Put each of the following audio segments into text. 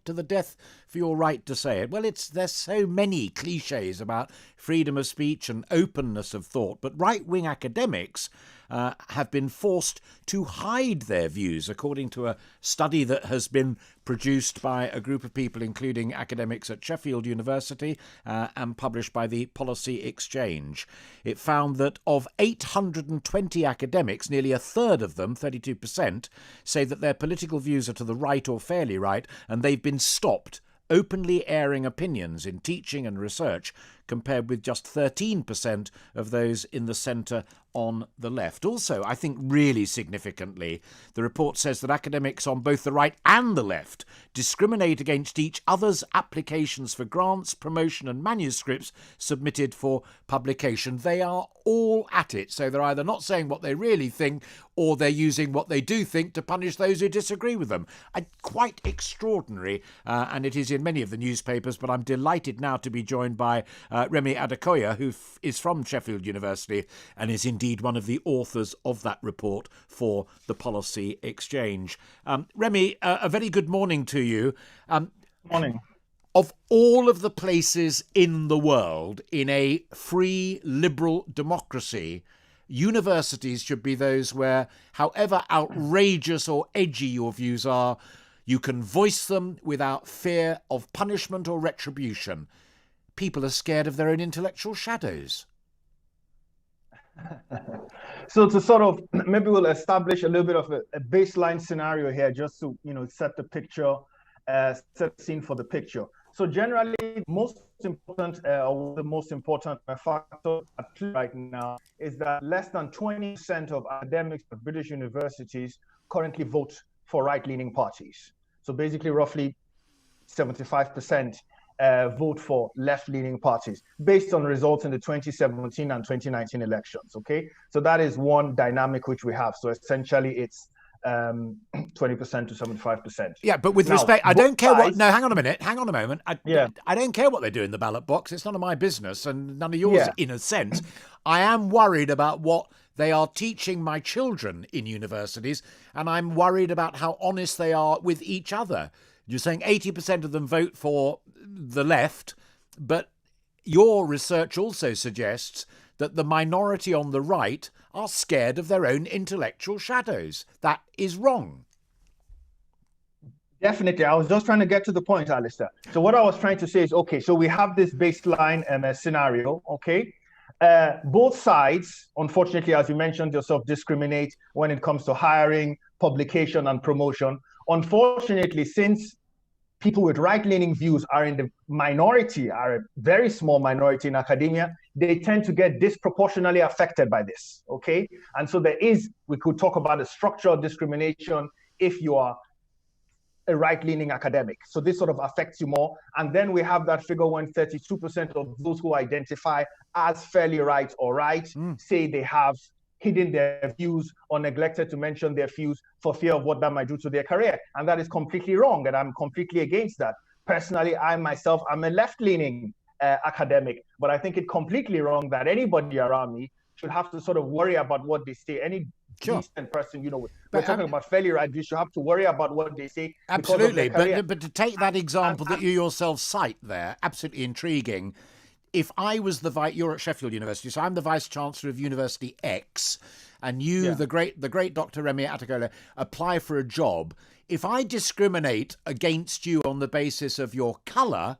to the death for your right to say it. Well, there's so many cliches about freedom of speech and openness of thought, but right-wing academics have been forced to hide their views, according to a study that has been produced by a group of people, including academics at Sheffield University, and published by the Policy Exchange. It found that of 820 academics, nearly a third of them, 32%, say that their political views are to the right or fairly right, and they've been stopped openly airing opinions in teaching and research, compared with just 13% of those in the centre on the left. Also, I think really significantly, the report says that academics on both the right and the left discriminate against each other's applications for grants, promotion and manuscripts submitted for publication. They are all at it, so they're either not saying what they really think or they're using what they do think to punish those who disagree with them. Quite extraordinary, and it is in many of the newspapers, but I'm delighted now to be joined by Remi Adekoya, who is from Sheffield University and is indeed one of the authors of that report for the Policy Exchange. Remi, a very good morning to you. Morning. Of all of the places in the world, in a free, liberal democracy, universities should be those where, however outrageous or edgy your views are, you can voice them without fear of punishment or retribution. People are scared of their own intellectual shadows. So to sort of, maybe we'll establish a little bit of a baseline scenario here, just to, set the picture, set the scene for the picture. So generally, the most important factor right now is that less than 20% of academics at British universities currently vote for right-leaning parties. So basically, roughly 75% vote for left-leaning parties based on results in the 2017 and 2019 elections. Okay, so that is one dynamic which we have. So essentially, it's 20% to 75%. Yeah, but with respect, I don't care what. No, hang on a moment. I don't care what they do in the ballot box. It's none of my business and none of yours, in a sense. I am worried about what they are teaching my children in universities, and I'm worried about how honest they are with each other. You're saying 80% of them vote for the left, but your research also suggests that the minority on the right are scared of their own intellectual shadows. That is wrong. Definitely. I was just trying to get to the point, Alastair. So what I was trying to say is, okay, so we have this baseline scenario, okay? Both sides, unfortunately, as you mentioned yourself, discriminate when it comes to hiring, publication, and promotion. Unfortunately, since people with right-leaning views are in the minority, are a very small minority in academia, they tend to get disproportionately affected by this, okay? And so we could talk about a structural discrimination if you are a right-leaning academic. So this sort of affects you more. And then we have that figure when 32% of those who identify as fairly right or right say they have hidden their views or neglected to mention their views for fear of what that might do to their career. And that is completely wrong, and I'm completely against that. Personally, I'm a left-leaning academic, but I think it's completely wrong that anybody around me should have to sort of worry about what they say. Any decent person, we're talking about fairly right, you should have to worry about what they say. Absolutely, but to take that example that you yourself cite there, absolutely intriguing. If I was you're at Sheffield University, so I'm the Vice Chancellor of University X, and you, the great Dr. Remi Adekoya, apply for a job. If I discriminate against you on the basis of your colour,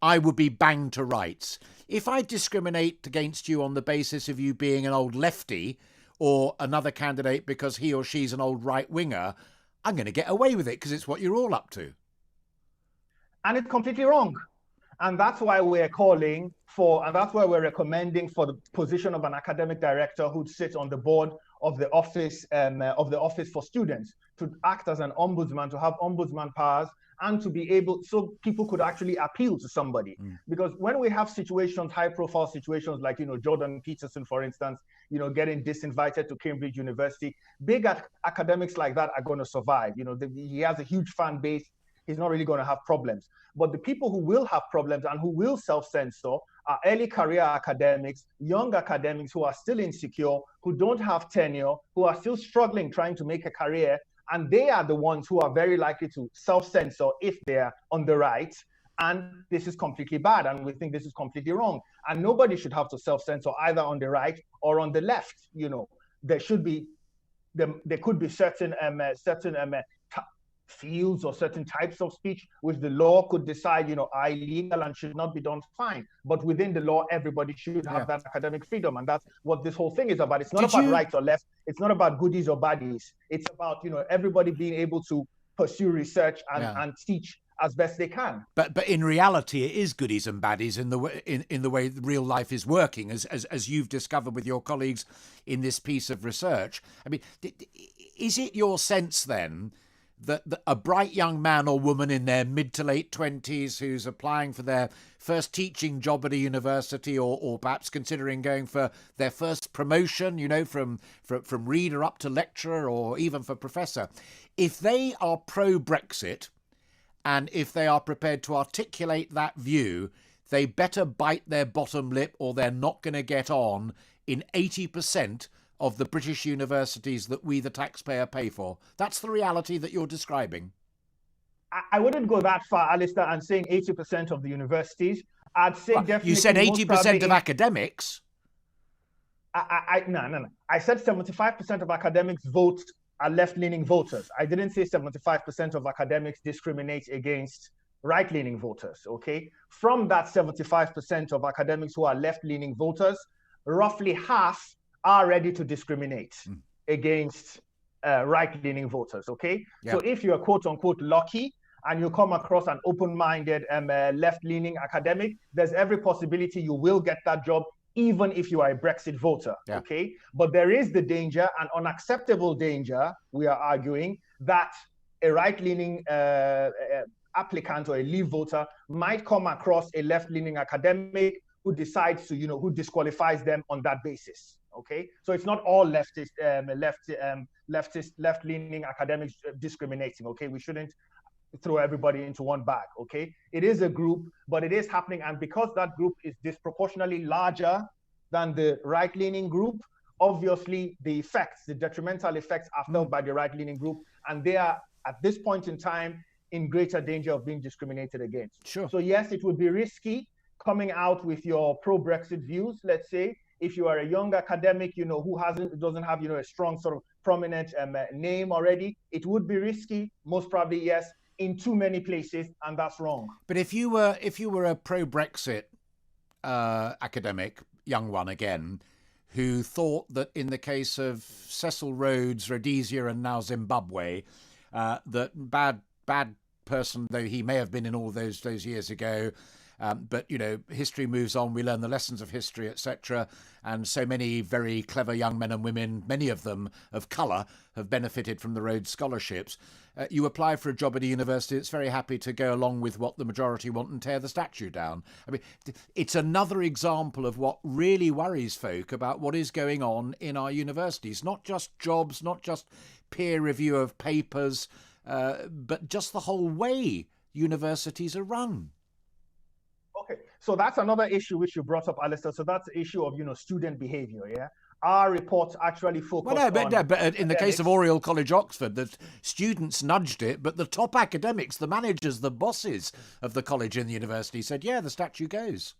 I would be banged to rights. If I discriminate against you on the basis of you being an old lefty or another candidate because he or she's an old right-winger, I'm going to get away with it because it's what you're all up to. And it's completely wrong. And that's why we're calling for, and that's why we're recommending for the position of an academic director who'd sit on the board of the office for students, to act as an ombudsman, to have ombudsman powers, and to be able, so people could actually appeal to somebody. Because when we have situations, high-profile situations like, Jordan Peterson, for instance, getting disinvited to Cambridge University, big academics like that are going to survive. He has a huge fan base. He's not really going to have problems. But the people who will have problems and who will self-censor are early career academics, young academics who are still insecure, who don't have tenure, who are still struggling trying to make a career, And they are the ones who are very likely to self-censor if they're on the right. And this is completely bad. And we think this is completely wrong. And nobody should have to self-censor either on the right or on the left. There should be, there could be certain fields or certain types of speech which the law could decide, are illegal and should not be done, fine. But within the law, everybody should have that academic freedom. And that's what this whole thing is about. It's not about right or left. It's not about goodies or baddies. It's about, everybody being able to pursue research and teach as best they can. But in reality, it is goodies and baddies in the way real life is working, as you've discovered with your colleagues in this piece of research. I mean, is it your sense then that a bright young man or woman in their mid to late 20s who's applying for their first teaching job at a university or perhaps considering going for their first promotion, from reader up to lecturer or even for professor, if they are pro-Brexit and if they are prepared to articulate that view, they better bite their bottom lip or they're not going to get on in 80% of the British universities that we, the taxpayer, pay for? That's the reality that you're describing. I wouldn't go that far, Alastair, and saying 80% of the universities. I'd say definitely. You said 80% of academics. No. I said 75% of academics vote are left-leaning voters. I didn't say 75% of academics discriminate against right-leaning voters, okay? From that 75% of academics who are left-leaning voters, roughly half are ready to discriminate against right-leaning voters, okay? Yeah. So if you're quote-unquote lucky and you come across an open-minded left-leaning academic, there's every possibility you will get that job even if you are a Brexit voter, okay? But there is the danger, an unacceptable danger, we are arguing, that a right-leaning applicant or a Leave voter might come across a left-leaning academic who decides to, who disqualifies them on that basis. Okay, so it's not all left-leaning academics discriminating. Okay, we shouldn't throw everybody into one bag. Okay, it is a group, but it is happening, and because that group is disproportionately larger than the right-leaning group, obviously the detrimental effects are felt by the right-leaning group, and they are at this point in time in greater danger of being discriminated against. Sure. So yes, it would be risky coming out with your pro-Brexit views, let's say. If you are a young academic, who doesn't have, a strong sort of prominent name already, it would be risky, most probably, yes, in too many places, and that's wrong. But if you were a pro-Brexit academic, young one again, who thought that in the case of Cecil Rhodes, Rhodesia, and now Zimbabwe, that bad person though he may have been in all those years ago, but, history moves on. We learn the lessons of history, etc. And so many very clever young men and women, many of them of colour, have benefited from the Rhodes Scholarships. You apply for a job at a university that's very happy to go along with what the majority want and tear the statue down. I mean, it's another example of what really worries folk about what is going on in our universities. Not just jobs, not just peer review of papers, but just the whole way universities are run. Okay, so that's another issue which you brought up, Alastair. So that's the issue of, student behavior, yeah? Our reports actually focus on... But in the case of Oriel College, Oxford, the students nudged it, but the top academics, the managers, the bosses of the college and the university said, yeah, the statue goes.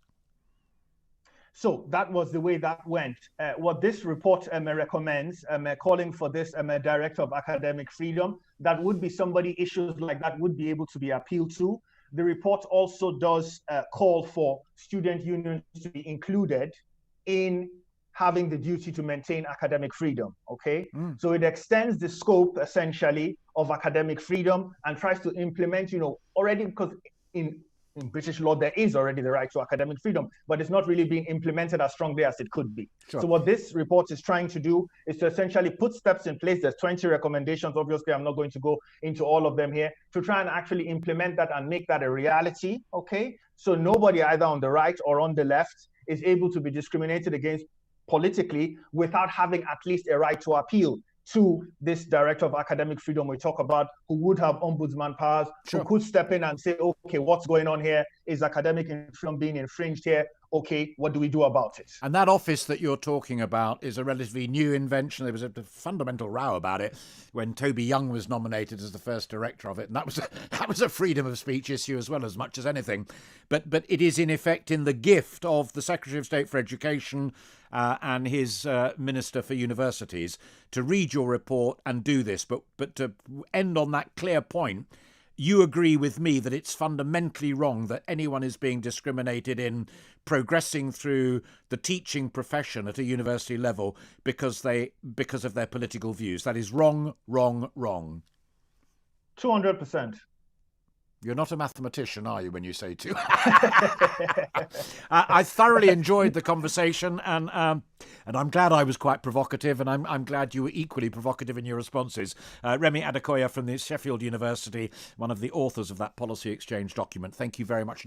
So that was the way that went. What this report recommends, calling for this director of academic freedom, that would be somebody, issues like that would be able to be appealed to. The report also does call for student unions to be included in having the duty to maintain academic freedom, okay? So it extends the scope, essentially, of academic freedom and tries to implement, already, because in British law, there is already the right to academic freedom, but it's not really being implemented as strongly as it could be. Sure. So what this report is trying to do is to essentially put steps in place. There's 20 recommendations. Obviously, I'm not going to go into all of them here, to try and actually implement that and make that a reality, okay? So nobody either on the right or on the left is able to be discriminated against politically without having at least a right to appeal. to this director of academic freedom we talk about, who would have ombudsman powers, Sure. who could step in and say, okay, what's going on here? Is academic freedom being infringed here? Okay, what do we do about it? And that office that you're talking about is a relatively new invention. There was a fundamental row about it when Toby Young was nominated as the first director of it, and that was a freedom of speech issue as well, as much as anything. But it is in effect in the gift of the Secretary of State for Education and his Minister for Universities to read your report and do this. But to end on that clear point, you agree with me that it's fundamentally wrong that anyone is being discriminated in progressing through the teaching profession at a university level because of their political views. That is wrong, wrong, wrong. 200%. You're not a mathematician, are you, when you say two? I thoroughly enjoyed the conversation, and I'm glad I was quite provocative, and I'm glad you were equally provocative in your responses. Remi Adekoya from the Sheffield University, one of the authors of that policy exchange document. Thank you very much.